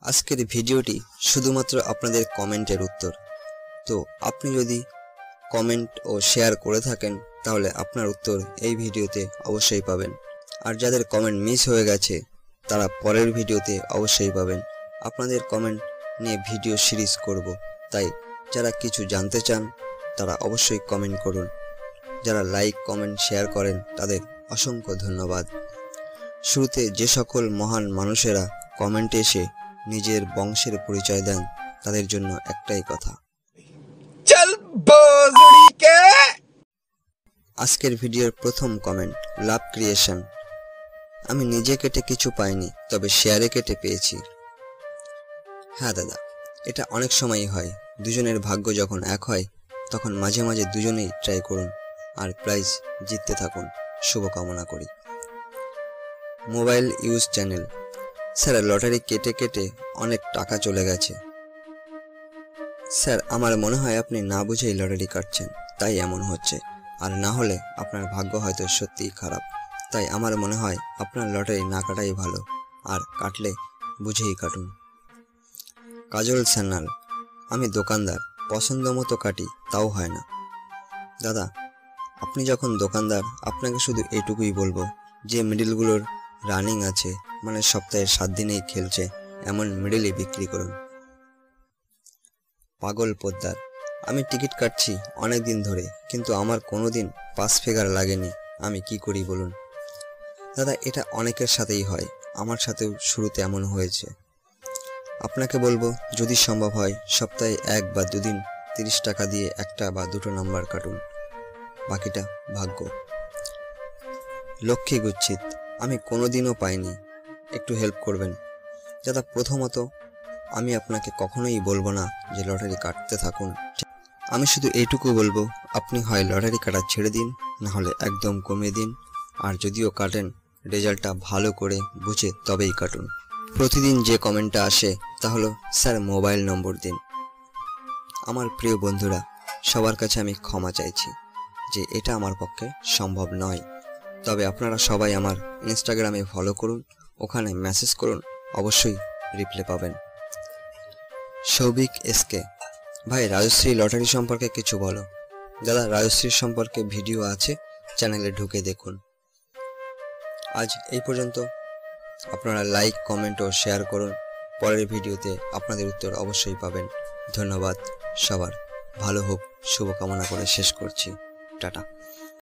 আজকের ভিডিওটি শুধুমাত্র আপনাদের কমেন্টের উত্তর। তো আপনি যদি কমেন্ট ও শেয়ার করে থাকেন তাহলে আপনার উত্তর এই ভিডিওতে অবশ্যই পাবেন। আর যাদের কমেন্ট মিস হয়ে গেছে তারা পরের ভিডিওতে অবশ্যই পাবেন। আপনাদের কমেন্ট নিয়ে ভিডিও সিরিজ করব, তাই যারা কিছু জানতে চান তারা অবশ্যই কমেন্ট করুন। যারা লাইক কমেন্ট শেয়ার করেন তাদের অসংখ্য ধন্যবাদ। শুরুতে যে সকল মহান মানুষেরা কমেন্টে এসে নিজের বংশের পরিচয় দেন তাদের জন্য একটাই কথা, চল বজড়িকে। আজকের ভিডিওর প্রথম কমেন্ট, লাভ ক্রিয়েশন। আমি নিজে কেটে কিছু পাইনি, তবে শেয়ারে কেটে পেয়েছি। হ্যাঁ দাদা, এটা অনেক সময়ই হয়। দুজনের ভাগ্য যখন এক হয় তখন মাঝে মাঝে দুজনেই ট্রাই করুন আর প্রাইজ জিততে থাকুন। শুভকামনা করি। Mobile use channel. Sir, lottery কেটে কেটে অনেক টাকা চলে গেছে। স্যার, আমার মনে হয় আপনি না বুঝেই লটারি কাটছেন, তাই এমন হচ্ছে। আর না হলে আপনার ভাগ্য হয়তো সত্যিই খারাপ। তাই আমার মনে হয় আপনার লটারি না কাটাই ভালো, আর কাটলে বুঝেই কাটুন। কাজল সান্যাল। আমি দোকানদার, পছন্দ মতো কাটি, তাও হয় না। দাদা, আপনি যখন দোকানদার আপনাকে শুধু এইটুকুই বলবো যে মিডিলগুলোর রানিং আছে, মানে সপ্তাহে 7 দিনেই খেলছে, এমন মিডিলই বিক্রি করুন। পাগল পোদ্দার। আমি টিকিট কাটছি অনেক দিন ধরে, কিন্তু আমার কোনোদিন 5 ফিগার লাগেনি। আমি কি করি বলুন? দাদা, এটা অনেকের সাথেই হয়, আমার সাথেও শুরুতে এমন হয়েছে। আপনাকে বলবো যদি সম্ভব হয় সপ্তাহে 1 বা 2 দিন 30 টাকা দিয়ে একটা বা দুটো নাম্বার কাটুন, বাকিটা ভাগ্য। লক্ষ্মী গুচ্ছিত। আমি কোনোদিনও পাইনি, একটু হেল্প করবেন। দাদা, প্রথমত আমি আপনাকে কখনোই বলবো না যে লটারি কাটতে থাকুন। আমি শুধু এইটুকু বলবো, আপনি হয় লটারি কাটা ছেড়ে দিন, না হলে একদম কমিয়ে দিন। আর যদিও কাটেন, রেজাল্টটা ভালো করে বুঝে তবেই কাটুন। প্রতিদিন যে কমেন্টটা আসে তা হলো, স্যার মোবাইল নম্বর দিন। আমার প্রিয় বন্ধুরা, সবার কাছে আমি ক্ষমা চাইছি যে এটা আমার পক্ষে সম্ভব নয়। তবে আপনারা সবাই আমার ইনস্টাগ্রামে ফলো করুন, ওখানে মেসেজ করুন, অবশ্যই রিপ্লাই পাবেন। সৌভিক এসকে। ভাই, রাজশ্রী লটারি সম্পর্কে কিছু বলো। দাদা, রাজশ্রীর সম্পর্কে ভিডিও আছে, চ্যানেলে ঢুকে দেখুন। আজ এই পর্যন্ত। আপনারা লাইক কমেন্ট ও শেয়ার করুন। পরের ভিডিওতে আপনাদের উত্তর অবশ্যই পাবেন। ধন্যবাদ। সবার ভালো হোক শুভকামনা করে শেষ করছি। টাটা।